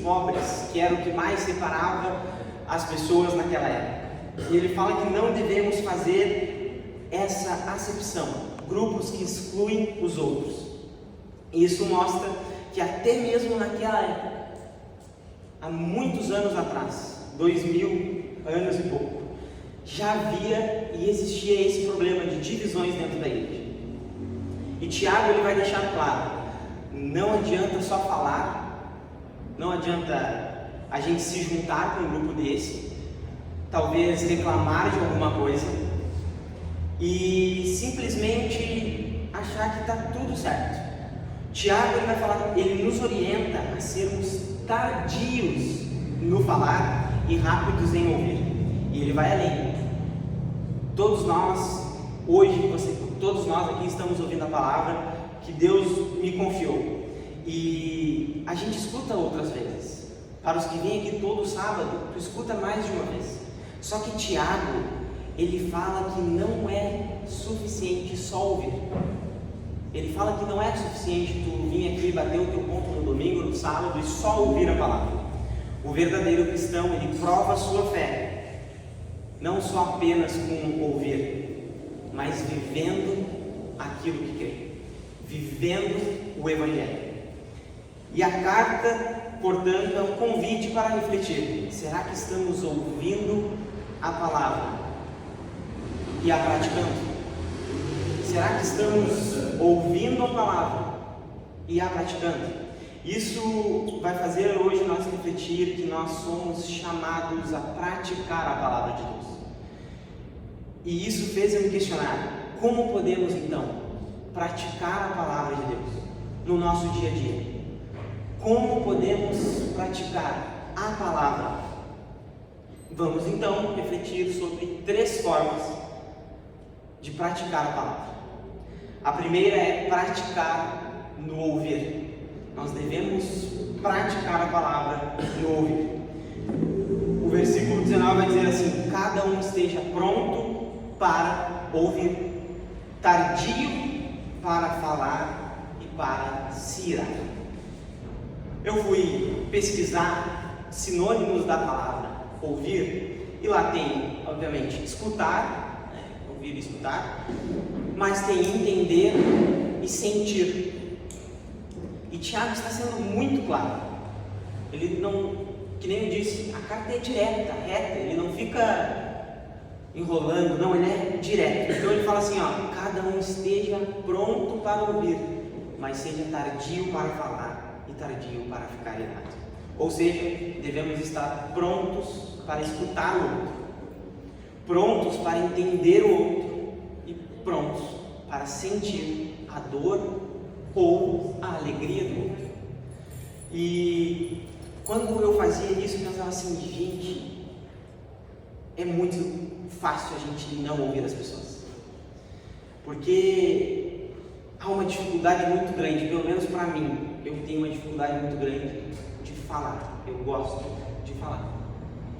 pobres, que era o que mais separava as pessoas naquela época. E ele fala que não devemos fazer essa acepção, grupos que excluem os outros. E isso mostra que até mesmo naquela época, há muitos anos atrás, 2000 anos e pouco, já havia e existia esse problema de divisões dentro da igreja. E Tiago ele vai deixar claro, não adianta só falar, não adianta a gente se juntar com um grupo desse, talvez reclamar de alguma coisa e simplesmente achar que está tudo certo. Tiago ele vai falar, ele nos orienta a sermos tardios no falar e rápidos em ouvir. E ele vai além. Todos nós, hoje, todos nós aqui estamos ouvindo a palavra que Deus me confiou. E a gente escuta outras vezes. Para os que vêm aqui todo sábado, tu escuta mais de uma vez. Só que Tiago, ele fala que não é suficiente só ouvir. Ele fala que não é suficiente tu vir aqui bater o teu ponto no domingo, no sábado e só ouvir a palavra. O verdadeiro cristão, ele prova a sua fé, não só apenas com ouvir, mas vivendo aquilo que crê, vivendo o Evangelho. E a carta, portanto, é um convite para refletir. Será que estamos ouvindo a palavra e a praticando? Será que estamos ouvindo a palavra e a praticando? Isso vai fazer hoje nós refletir que nós somos chamados a praticar a palavra de Deus. E isso fez eu me questionar, como podemos então praticar a palavra de Deus no nosso dia a dia? Como podemos praticar a palavra? Vamos então refletir sobre 3 formas de praticar a palavra. A primeira é praticar no ouvir. Nós devemos praticar a palavra no ouvir. O versículo 19 vai dizer assim: cada um esteja pronto para ouvir, tardio para falar e para se irar. Eu fui pesquisar sinônimos da palavra ouvir, e lá tem, obviamente, escutar, ouvir e escutar, mas tem entender e sentir. E Tiago está sendo muito claro. Ele não, que nem eu disse, a carta é direta, reta, ele não fica enrolando, não, ele é direto. Então ele fala assim, ó, cada um esteja pronto para ouvir, mas seja tardio para falar e tardio para ficar irado. Ou seja, devemos estar prontos para escutar o outro, prontos para entender o outro e prontos para sentir a dor ou a alegria do outro. E quando eu fazia isso, eu pensava assim, gente, é muito fácil a gente não ouvir as pessoas, porque há uma dificuldade muito grande, pelo menos para mim, eu tenho uma dificuldade muito grande de falar, eu gosto de falar.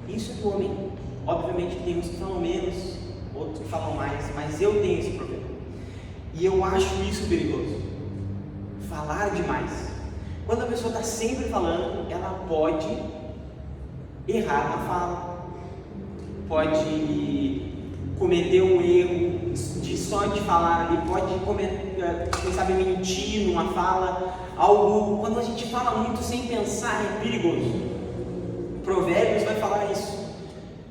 Isso é do homem, obviamente tem uns que falam menos, outros que falam mais, mas eu tenho esse problema, e eu acho isso perigoso. Falar demais. Quando a pessoa está sempre falando, ela pode errar na fala, pode cometer um erro de só de falar ali, pode quem sabe mentir numa fala, algo. Quando a gente fala muito sem pensar é perigoso. Provérbios vai falar isso,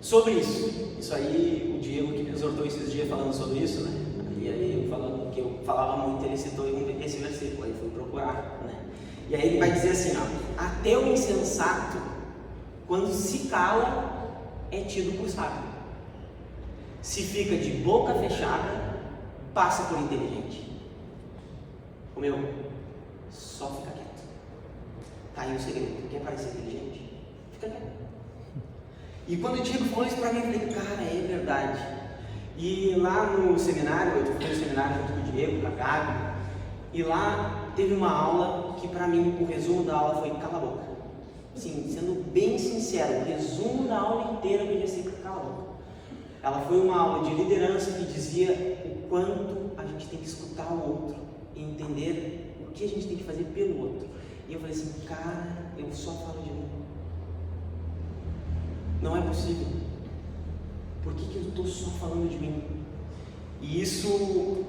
sobre isso. Isso aí, o Diego que me exortou esses dias falando sobre isso, né? E aí eu falando que eu falava muito, ele citou esse versículo, aí fui procurar, né? E aí ele vai dizer assim, ó, até o insensato, quando se cala, é tido por sábio. Se fica de boca fechada, passa por inteligente. O meu, só fica quieto. Tá aí o segredo. Quer parecer inteligente? Fica quieto. E quando o Diego falou isso pra mim, eu falei, cara, é verdade. E lá no seminário, eu fui no seminário junto com o Diego, com a Gabi, e lá teve uma aula que pra mim, o resumo da aula foi cala a boca. Sim, sendo bem sincero, o resumo da aula inteira podia ser cala a boca. Ela foi uma aula de liderança que dizia o quanto a gente tem que escutar o outro e entender o que a gente tem que fazer pelo outro. E eu falei assim, cara, eu só falo de mim. não é possível. Por que eu estou só falando de mim? E isso,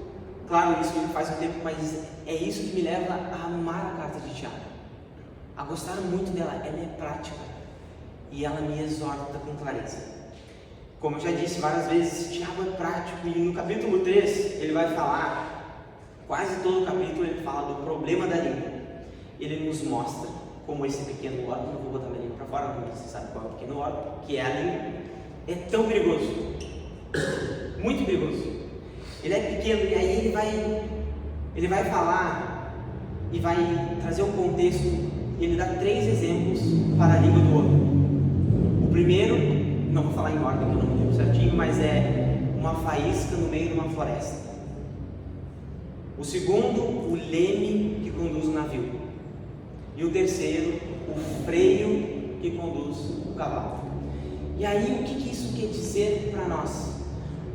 claro, isso faz um tempo, mas é isso que me leva a amar a carta de Tiago, a gostar muito dela. Ela é prática e ela me exorta com clareza. Como eu já disse várias vezes, Tiago é prático, e no capítulo 3 ele vai falar, quase todo o capítulo ele fala do problema da língua. Ele nos mostra como esse pequeno órgão, não vou botar minha língua para fora, porque você sabe qual é o pequeno órgão, que é a língua, é tão perigoso, muito perigoso. Ele é pequeno, e aí ele vai falar e vai trazer um contexto. Ele dá 3 exemplos para a língua do homem. O primeiro, não vou falar em ordem, que eu não me lembro certinho, mas é uma faísca no meio de uma floresta. O segundo, o leme que conduz o navio. E o terceiro, o freio que conduz o cavalo. E aí, o que isso quer dizer para nós?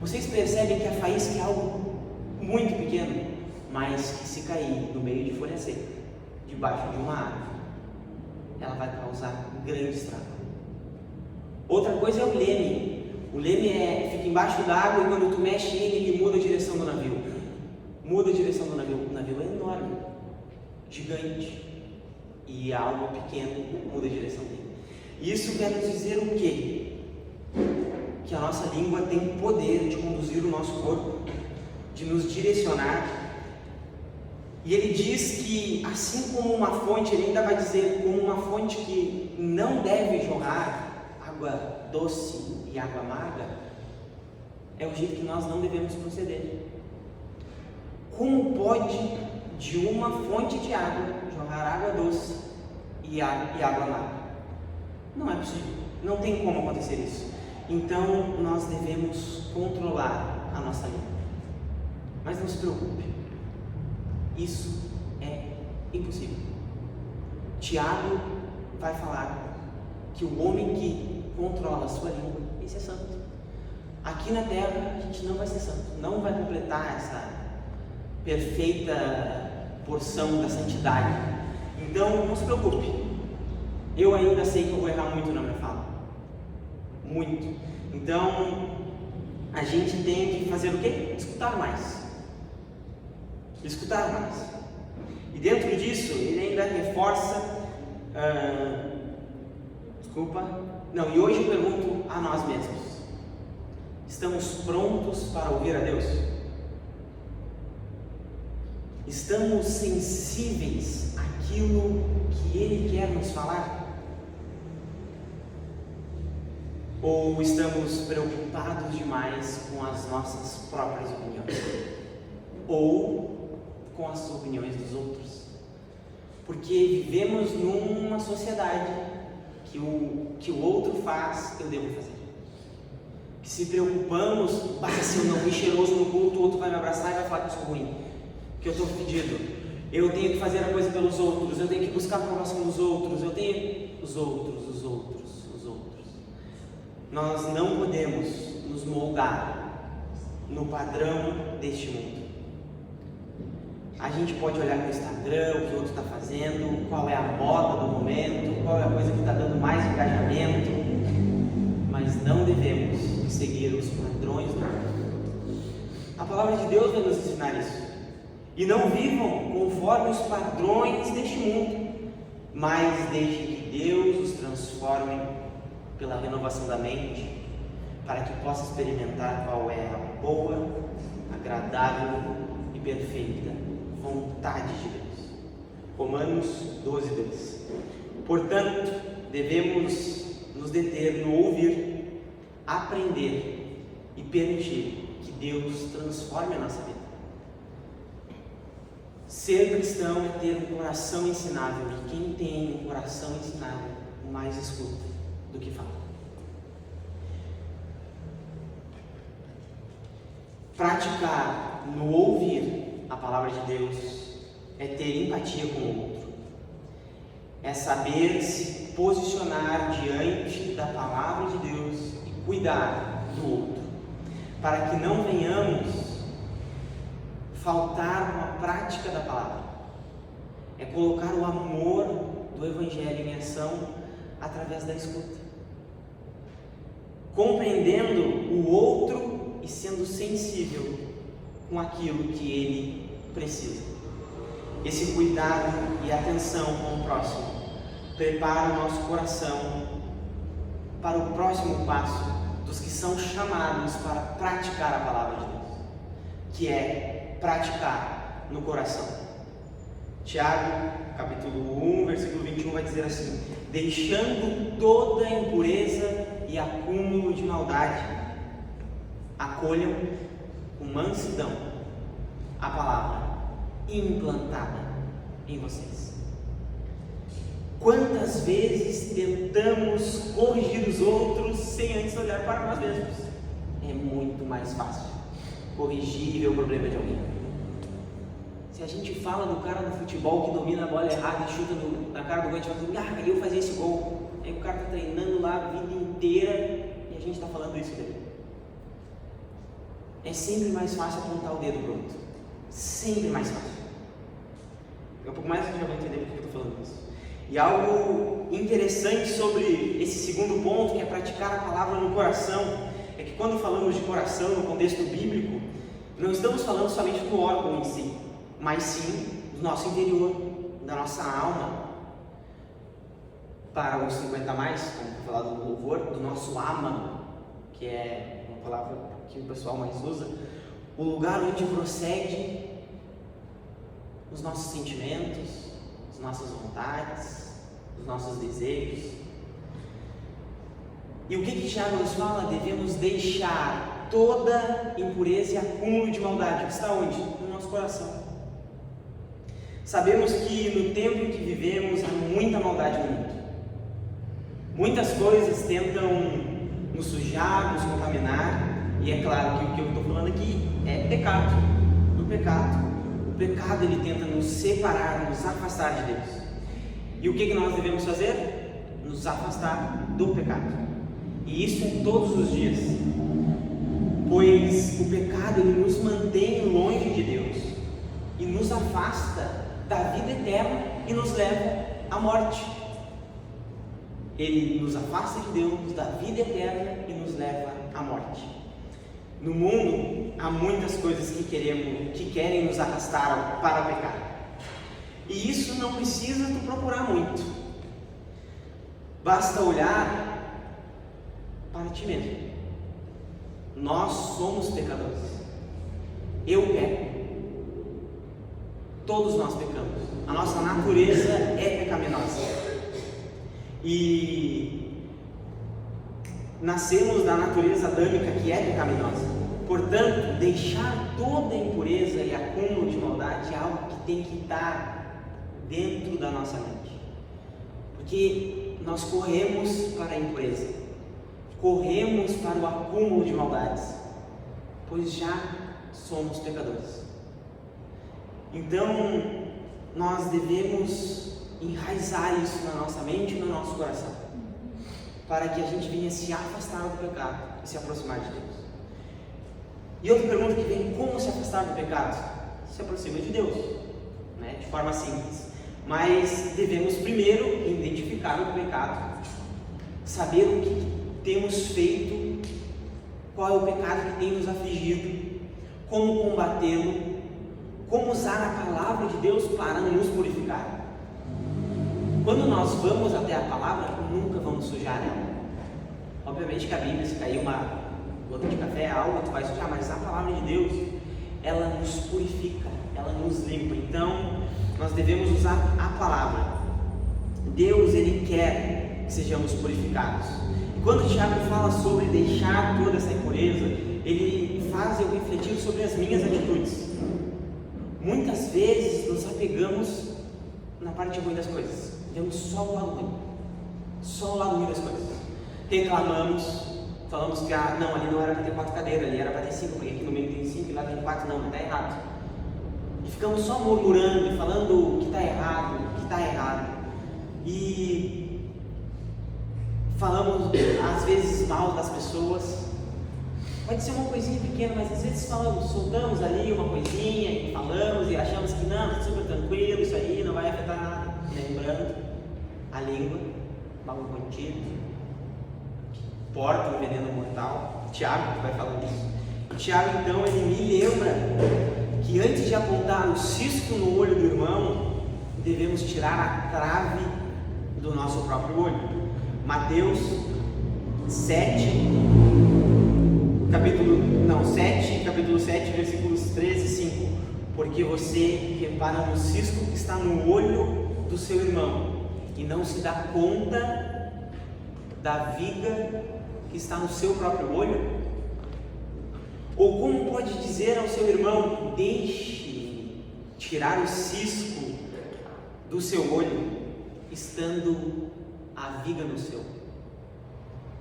Vocês percebem que a faísca é algo muito pequeno, mas que, se cair no meio de folha seca, debaixo de uma árvore, ela vai causar grande estrago. Outra coisa é o leme. O leme fica embaixo d'água, e quando tu mexe ele muda a direção do navio. Muda a direção do navio. O navio é enorme, gigante, e algo pequeno muda a direção dele. Isso quer nos dizer o quê? Que a nossa língua tem o poder de conduzir o nosso corpo, de nos direcionar. E ele diz que, assim como uma fonte, ele ainda vai dizer, como uma fonte que não deve jorrar água doce e água amarga, é o jeito que nós não devemos proceder. Como pode de uma fonte de água jorrar água doce e água amarga? Não é possível, não tem como acontecer isso. Então nós devemos controlar a nossa língua. Mas não se preocupe, isso é impossível. Tiago vai falar que o homem que controla a sua língua, esse é santo. Aqui na terra a gente não vai ser santo, não vai completar essa perfeita porção da santidade. Então não se preocupe, eu ainda sei que eu vou errar muito na minha fala, muito. Então a gente tem que fazer o quê? Escutar mais. Escutar mais. E dentro disso ele ainda reforça e hoje eu pergunto a nós mesmos: estamos prontos para ouvir a Deus? Estamos sensíveis àquilo que Ele quer nos falar? Ou estamos preocupados demais com as nossas próprias opiniões? Ou com as opiniões dos outros? Porque vivemos numa sociedade que o outro faz, eu devo fazer. Que se preocupamos, se eu não fui cheiroso no culto, o outro vai me abraçar e vai falar que eu sou ruim, que eu estou fedido, eu tenho que fazer a coisa pelos outros, eu tenho que buscar a aprovação dos outros, os outros. Nós não podemos nos moldar no padrão deste mundo. A gente pode olhar no Instagram o que o outro está fazendo, qual é a moda do momento, qual é a coisa que está dando mais engajamento, mas não devemos seguir os padrões do mundo. A palavra de Deus vai nos ensinar isso. E não vivam conforme os padrões deste mundo, mas deixem que Deus os transforme pela renovação da mente, para que possa experimentar qual é a boa, agradável e perfeita vontade de Deus. Romanos 12:2. Portanto, devemos nos deter no ouvir, aprender e permitir que Deus transforme a nossa vida. Ser cristão é ter um coração ensinável, e quem tem um coração ensinável mais escuta do que fala. Praticar no ouvir a palavra de Deus é ter empatia com o outro, é saber se posicionar diante da palavra de Deus e cuidar do outro, para que não venhamos faltar uma prática da palavra. É colocar o amor do Evangelho em ação através da escuta. compreendendo o outro e sendo sensível com aquilo que ele precisa. Esse cuidado e atenção com o próximo prepara o nosso coração para o próximo passo dos que são chamados para praticar a palavra de Deus, que é praticar no coração. Tiago, capítulo 1, versículo 21 vai dizer assim: deixando toda impureza e acúmulo de maldade, acolham com mansidão a palavra implantada em vocês. Quantas vezes tentamos corrigir os outros sem antes olhar para nós mesmos? É muito mais fácil corrigir e ver o problema de alguém. Se a gente fala do cara do futebol que domina a bola errada e chuta na cara do gol, a gente vai dizer, eu fazia esse gol. Aí o cara está treinando lá a vida inteira e a gente está falando isso dele. É sempre mais fácil apontar o dedo pro outro. Sempre mais fácil. Daqui a pouco mais você já vai entender por que eu estou falando isso. E algo interessante sobre esse segundo ponto, que é praticar a palavra no coração, é que quando falamos de coração no contexto bíblico, não estamos falando somente do órgão em si, mas sim do nosso interior, da nossa alma. Para os 50 a mais, como foi falado no louvor, do nosso âmago, que é uma palavra que o pessoal mais usa, o lugar onde procede os nossos sentimentos, as nossas vontades, os nossos desejos. E o que Tiago nos fala? Devemos deixar toda impureza e acúmulo de maldade, que está onde? No nosso coração. Sabemos que no tempo em que vivemos há muita maldade no mundo. Muitas coisas tentam nos sujar, nos contaminar, e é claro que o que eu estou falando aqui é pecado. O pecado ele tenta nos separar, nos afastar de Deus. E o que nós devemos fazer? Nos afastar do pecado. E isso é todos os dias. Pois o pecado ele nos mantém longe de Deus e nos afasta da vida eterna e nos leva à morte. Ele nos afasta de Deus, da vida eterna e nos leva à morte. No mundo há muitas coisas que querem nos arrastar para o pecado. E isso não precisa tu procurar muito. Basta olhar para ti mesmo. Nós somos pecadores. Eu peco. Todos nós pecamos. A nossa natureza é pecaminosa. E nascemos da natureza adâmica que é pecaminosa. Portanto, deixar toda impureza e acúmulo de maldade é algo que tem que estar dentro da nossa mente. Porque nós corremos para a impureza, corremos para o acúmulo de maldades, pois já somos pecadores. Então, nós devemos enraizar isso na nossa mente e no nosso coração, para que a gente venha se afastar do pecado e se aproximar de Deus. E outra pergunta que vem: como se afastar do pecado? Se aproxima de Deus, né? De forma simples. Mas devemos primeiro identificar o pecado, saber o que temos feito, qual é o pecado que tem nos afligido, como combatê-lo, como usar a palavra de Deus para nos purificar. Quando nós vamos até a palavra, nunca vamos sujar ela. Obviamente que a Bíblia, se cair uma gota de café, algo tu vai sujar, mas a palavra de Deus, ela nos purifica, ela nos limpa. Então, nós devemos usar a palavra. Deus, Ele quer que sejamos purificados. E quando o Tiago fala sobre deixar toda essa impureza, ele faz eu refletir sobre as minhas atitudes. Muitas vezes nos apegamos na parte ruim das coisas. Vemos só o lado ruim. Só o lado ruim das coisas. Reclamamos, falamos que não, ali não era para ter 4 cadeiras, ali era para ter 5, porque aqui no meio tem 5 e lá tem 4, não, mas está errado. E ficamos só murmurando, falando que está errado. E falamos às vezes mal das pessoas. Pode ser uma coisinha pequena, mas às vezes soltamos ali uma coisinha e falamos e achamos que não, está super tranquilo, isso aí não vai afetar nada. Lembrando, a língua, mal contido, porta um veneno mortal. Tiago vai falar isso. E Tiago, então, ele me lembra que antes de apontar o cisco no olho do irmão, devemos tirar a trave do nosso próprio olho. Mateus 7, capítulo 7, versículos 13 e 5. Porque você repara no cisco que está no olho do seu irmão e não se dá conta da viga que está no seu próprio olho? Ou como pode dizer ao seu irmão: deixe tirar o cisco do seu olho, estando a viga no seu?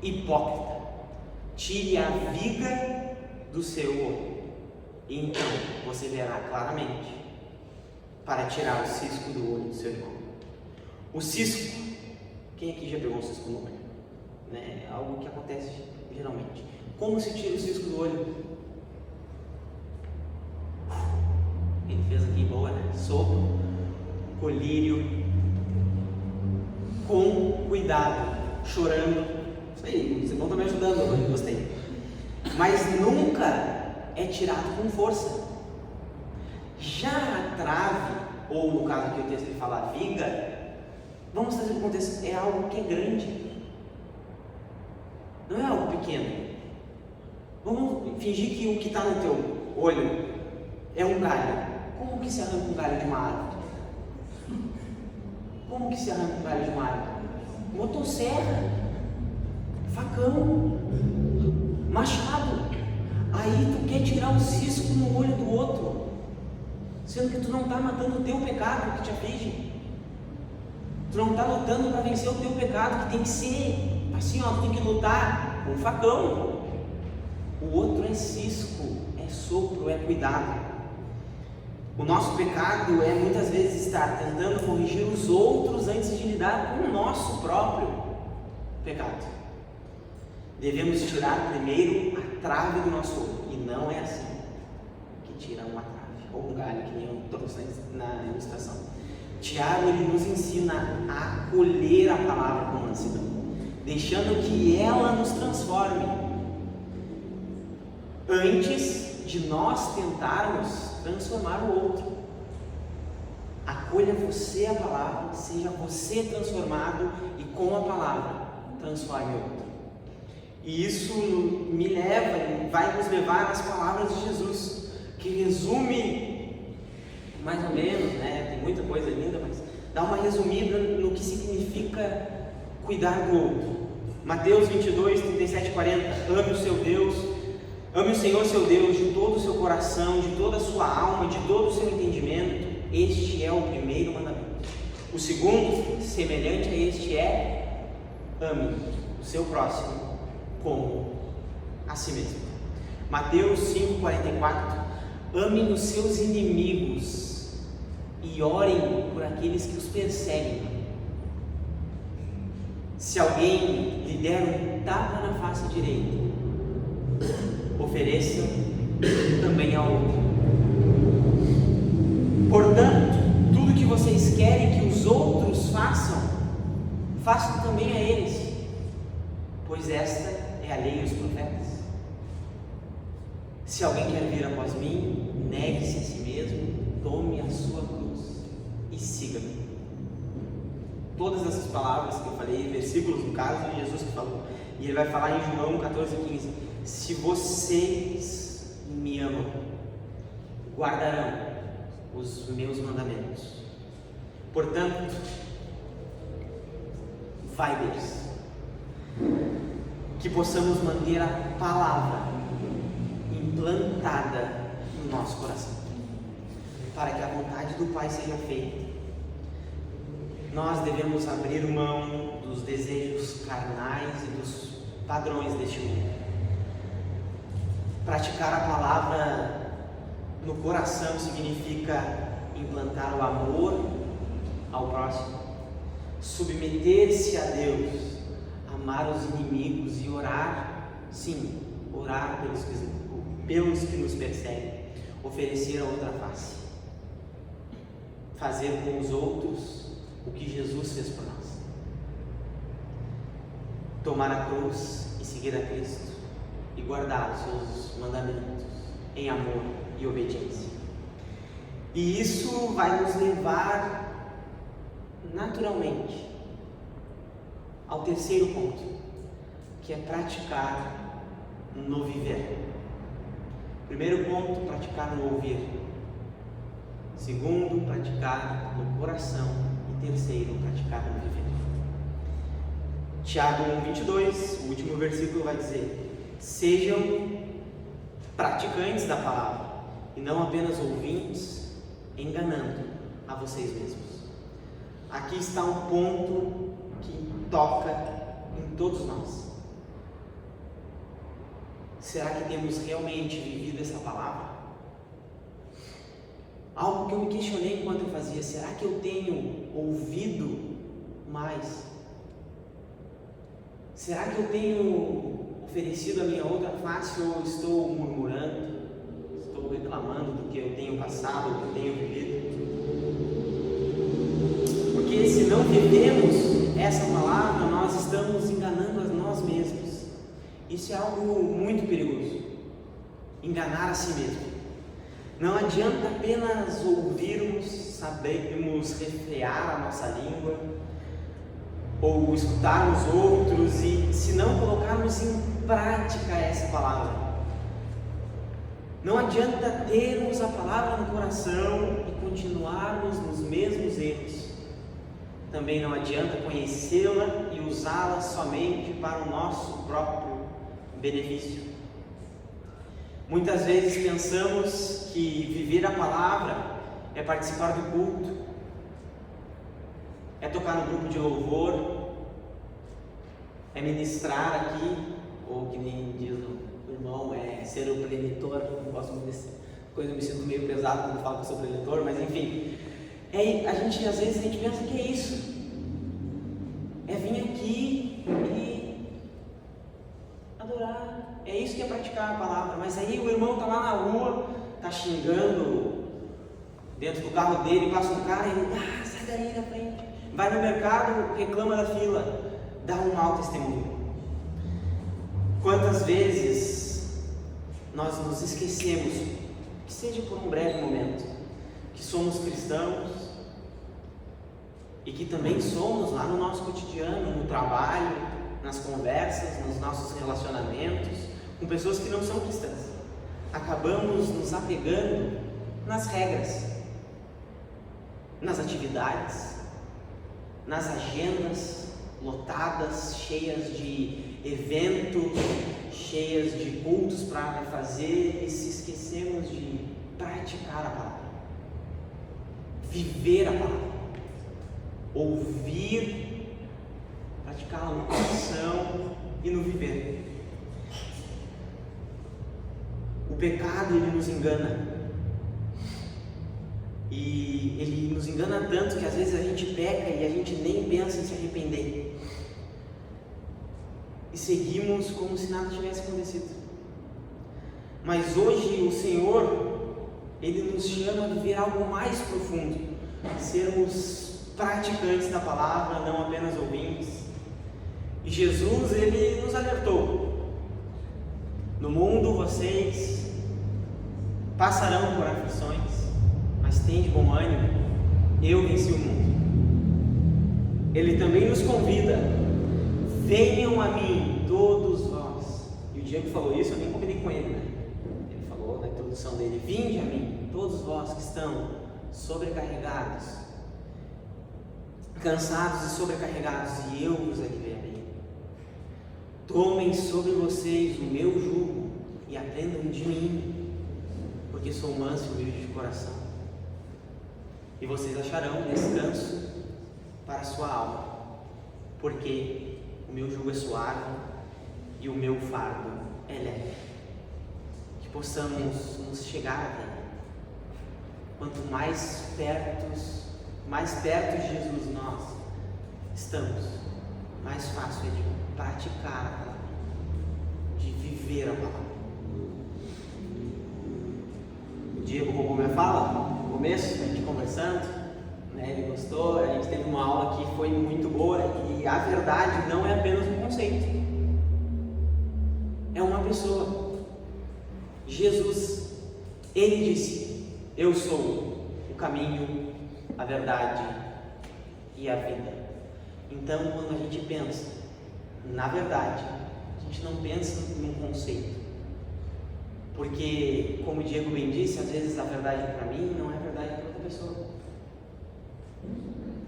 Hipócrita, tire a viga do seu olho, e então você verá claramente para tirar o cisco do olho do seu irmão. O cisco, quem aqui já pegou um cisco no olho? É algo que acontece geralmente. Como se tira o cisco do olho? Ele fez aqui boa, né? Sopro, colírio, com cuidado, chorando. Isso aí, vocês vão estar me ajudando hoje, gostei. Mas nunca é tirado com força. Já a trave, ou no caso aqui o texto ele fala a viga, vamos trazer para o contexto, é algo que é grande. Não é algo pequeno. Vamos fingir que o que está no teu olho é um galho. Como que se arranca um galho de uma árvore? Como que se arranca um galho de uma árvore? Motosserra, facão, machado. Aí tu quer tirar um cisco no olho do outro, sendo que tu não está matando o teu pecado que te aflige. Tu não está lutando para vencer o teu pecado, que tem que ser assim, ó, tu tem que lutar com facão. O outro é cisco, é sopro, é cuidado. O nosso pecado é muitas vezes estar tentando corrigir os outros antes de lidar com o nosso próprio pecado. Devemos tirar primeiro a trave do nosso olho, e não é assim que tira uma trave ou um galho, que nem eu trouxe na ilustração. Tiago, ele nos ensina a acolher a palavra com mansidão, deixando que ela nos transforme antes de nós tentarmos transformar o outro. Acolha você a palavra, seja você transformado, e com a palavra transforme o outro. E isso me leva, vai nos levar às palavras de Jesus, que resume mais ou menos, né? Tem muita coisa linda, mas dá uma resumida no que significa cuidar do outro. Mateus 22, 37 e 40. Ame o seu Deus, ame o Senhor seu Deus de todo o seu coração, de toda a sua alma, de todo o seu entendimento. Este é o primeiro mandamento. O segundo, semelhante a este, é: ame o seu próximo como a si mesmo. Mateus 5,44. Amem os seus inimigos e orem por aqueles que os perseguem. Se alguém lhe der um tapa na face direita, ofereçam também ao outro. Portanto, tudo que vocês querem que os outros façam, façam também a eles, pois esta é a lei dos profetas. Se alguém quer vir após mim, negue-se a si mesmo, tome a sua cruz e siga-me. Todas essas palavras que eu falei, versículos no caso de Jesus que falou, e ele vai falar em João 14,15: se vocês me amam, guardarão os meus mandamentos. Portanto, vai Deus, que possamos manter a palavra implantada no nosso coração, para que a vontade do Pai seja feita. Nós devemos abrir mão dos desejos carnais e dos padrões deste mundo. Praticar a palavra no coração significa implantar o amor ao próximo, submeter-se a Deus, amar os inimigos e orar, sim, orar pelos que nos perseguem, oferecer a outra face, fazer com os outros o que Jesus fez por nós, tomar a cruz em seguir a Cristo e guardar os seus mandamentos em amor e obediência. E isso vai nos levar naturalmente ao terceiro ponto, que é praticar no viver. Primeiro ponto, praticar no ouvir. Segundo, praticar no coração. E terceiro, praticar no viver. Tiago 1:22, o último versículo vai dizer: sejam praticantes da palavra e não apenas ouvintes, enganando a vocês mesmos. Aqui está um ponto que toca em todos nós. Será que temos realmente vivido essa palavra? Algo que eu me questionei enquanto eu fazia: será que eu tenho ouvido mais? Será que eu tenho oferecido a minha outra face ou estou murmurando? Estou reclamando do que eu tenho passado, do que eu tenho vivido? Porque se não vivemos essa palavra, nós estamos enganando a nós mesmos. Isso é algo muito perigoso. Enganar a si mesmo. Não adianta apenas ouvirmos, sabermos refrear a nossa língua, ou escutarmos outros, e se não colocarmos em prática essa palavra. Não adianta termos a palavra no coração e continuarmos nos mesmos erros. Também não adianta conhecê-la e usá-la somente para o nosso próprio benefício. Muitas vezes pensamos que viver a palavra é participar do culto, é tocar no grupo de louvor, é ministrar aqui, ou que nem diz o irmão, é ser o preletor. Não gosto muito dessa coisa, eu me sinto meio pesado quando falo que sou preletor, mas enfim, às vezes a gente pensa que é isso, é vir aqui e adorar, é isso que é praticar a palavra. Mas aí o irmão está lá na rua, está xingando dentro do carro dele, passa um cara e sai daí da frente. Vai no mercado, reclama da fila, dá um mau testemunho. Quantas vezes nós nos esquecemos, que seja por um breve momento, que somos cristãos e que também somos lá no nosso cotidiano, no trabalho, nas conversas, nos nossos relacionamentos com pessoas que não são cristãs. Acabamos nos apegando nas regras, nas atividades, nas agendas lotadas, cheias de eventos, cheias de cultos para fazer, e se esquecemos de praticar a palavra, viver a palavra, ouvir, praticá-la no coração e no viver. O pecado, ele nos engana. E ele nos engana tanto que às vezes a gente peca e a gente nem pensa em se arrepender. E seguimos como se nada tivesse acontecido. Mas hoje o Senhor, Ele nos chama a viver algo mais profundo. Sermos praticantes da palavra, não apenas ouvintes. E Jesus, Ele nos alertou. No mundo vocês passarão por aflições, mas tende bom ânimo, eu venci o mundo. Ele também nos convida: venham a mim todos vós. E o Diego falou isso, eu nem combinei com ele, né? Ele falou na introdução dele: vinde a mim todos vós que estão sobrecarregados, cansados e sobrecarregados, e eu vos aliviarei. Tomem sobre vocês o meu jugo e aprendam de mim, porque sou manso e humilde de coração, e vocês acharão descanso para a sua alma, porque o meu jugo é suave e o meu fardo é leve. Que possamos nos chegar até Ele. Quanto mais perto de Jesus nós estamos, mais fácil é de praticar a palavra, de viver a palavra. O Diego roubou minha fala no começo, a gente conversando, né? Ele gostou, a gente teve uma aula que foi muito boa, e a verdade não é apenas um conceito. pessoa, Jesus. Ele disse: eu sou o caminho, a verdade e a vida. Então, quando a gente pensa na verdade, a gente não pensa num conceito, porque, como o Diego bem disse, às vezes a verdade para mim não é verdade para outra pessoa.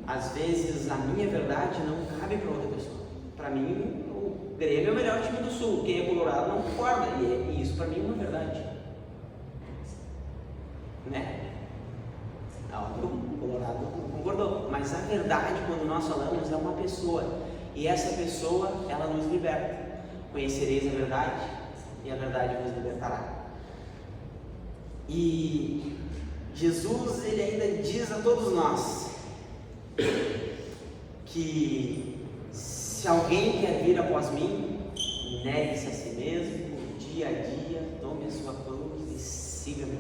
Às vezes a minha verdade não cabe para outra pessoa. Para mim, o Grêmio é o melhor time do Sul. Quem é colorado não concorda, e isso para mim não é verdade, né? O colorado não concordou, mas a verdade, quando nós falamos, é uma pessoa, e essa pessoa, ela nos liberta. Conhecereis a verdade, e a verdade vos libertará. E Jesus, ele ainda diz a todos nós que se alguém quer vir após mim, negue-se a si mesmo, dia a dia, tome a sua cruz e siga-me.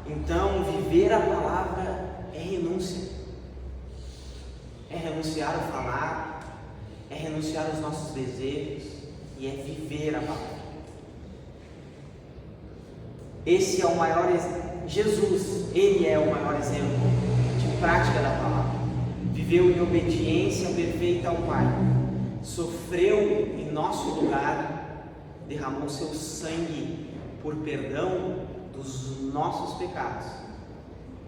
Então, viver a palavra é renúncia, é renunciar a falar, é renunciar aos nossos desejos e é viver a palavra. Esse é o maior Jesus, ele é o maior exemplo de prática da palavra. Viveu em obediência perfeita ao Pai, sofreu em nosso lugar, derramou seu sangue por perdão dos nossos pecados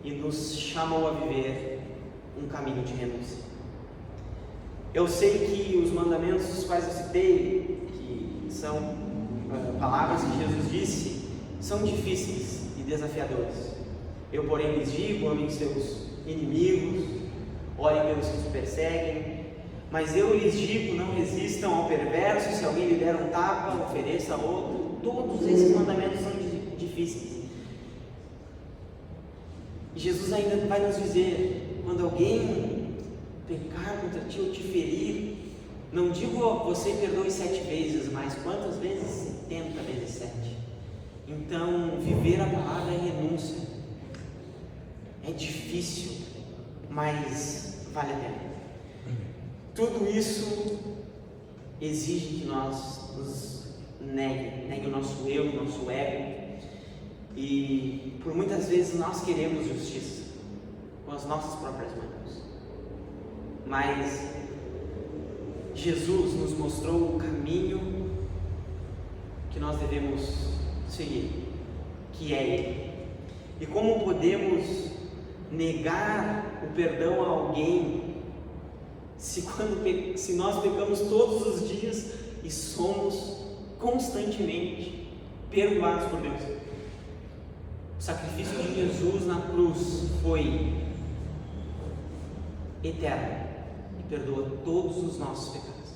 e nos chamou a viver um caminho de renúncia. Eu sei que os mandamentos dos quais eu citei, que são palavras que Jesus disse, são difíceis e desafiadores. Eu, porém, lhes digo: amem seus inimigos, orem pelos que os perseguem. Mas eu lhes digo: não resistam ao perverso, se alguém lhe der um tapa, ofereça outro. Todos esses mandamentos são difíceis. E Jesus ainda vai nos dizer: quando alguém pecar contra ti ou te ferir, não digo você perdoe 7 vezes, mas quantas vezes? 70 vezes 7. Então, viver a palavra é renúncia. É difícil, mas vale a pena. Tudo isso exige que nós nos negue o nosso eu, o nosso ego. E por muitas vezes nós queremos justiça com as nossas próprias mãos. Mas Jesus nos mostrou o caminho que nós devemos seguir, que é Ele. E como podemos negar o perdão a alguém se nós pecamos todos os dias e somos constantemente perdoados por Deus? O sacrifício de Jesus na cruz foi eterno e perdoa todos os nossos pecados.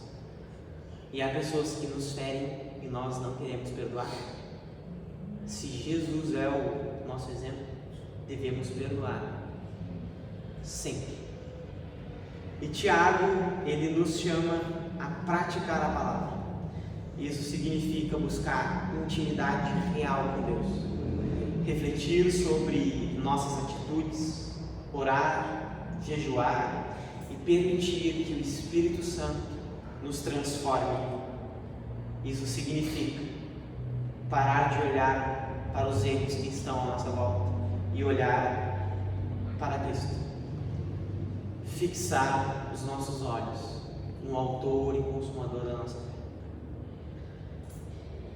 E há pessoas que nos ferem e nós não queremos perdoar. Se Jesus é o nosso exemplo, devemos perdoar sempre. E Tiago, ele nos chama a praticar a palavra. Isso significa buscar intimidade real com Deus, refletir sobre nossas atitudes, orar, jejuar e permitir que o Espírito Santo nos transforme. Isso significa parar de olhar para os erros que estão à nossa volta e olhar para Cristo. Fixar os nossos olhos no autor e consumador da nossa fé.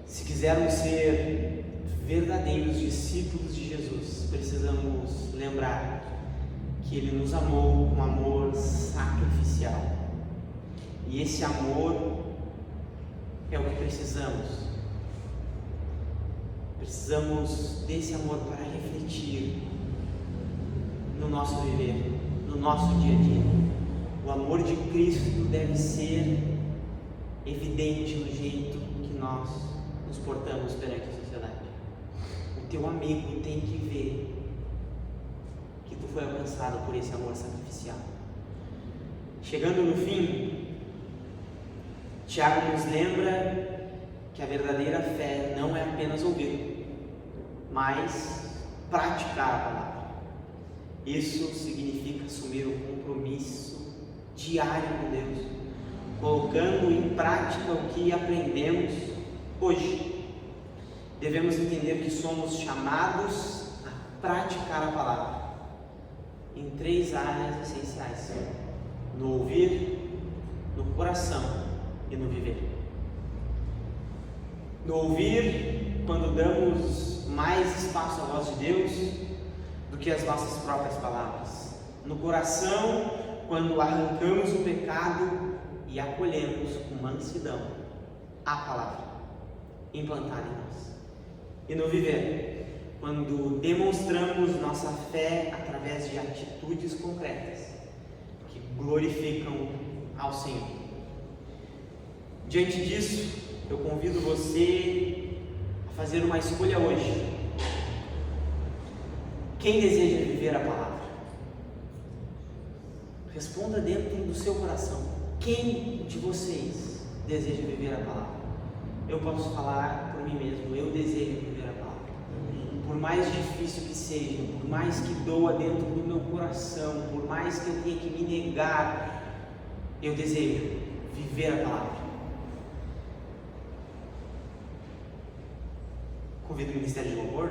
Se quisermos ser verdadeiros discípulos de Jesus, precisamos lembrar que Ele nos amou com amor sacrificial. E esse amor é o que precisamos. Precisamos desse amor para refletir no nosso viver, no nosso dia a dia. O amor de Cristo deve ser evidente no jeito que nós nos portamos perante a sociedade. O teu amigo tem que ver que tu foi alcançado por esse amor sacrificial. Chegando no fim, Tiago nos lembra que a verdadeira fé não é apenas ouvir, mas praticar a palavra. Isso significa assumir um compromisso diário com Deus, colocando em prática o que aprendemos Hoje, devemos entender que somos chamados a praticar a palavra em 3 áreas essenciais: no ouvir, no coração e no viver. No ouvir, quando damos mais espaço à voz de Deus do que às nossas próprias palavras. No coração, quando arrancamos o pecado e acolhemos com mansidão a palavra implantada em nós. E no viver, quando demonstramos nossa fé através de atitudes concretas que glorificam ao Senhor. Diante disso, eu convido você a fazer uma escolha hoje. Quem deseja viver a palavra? Responda dentro do seu coração. Quem de vocês deseja viver a palavra? Eu posso falar por mim mesmo. Eu desejo viver a palavra. Por mais difícil que seja, por mais que doa dentro do meu coração, por mais que eu tenha que me negar, eu desejo viver a palavra. Convido o Ministério de Louvor.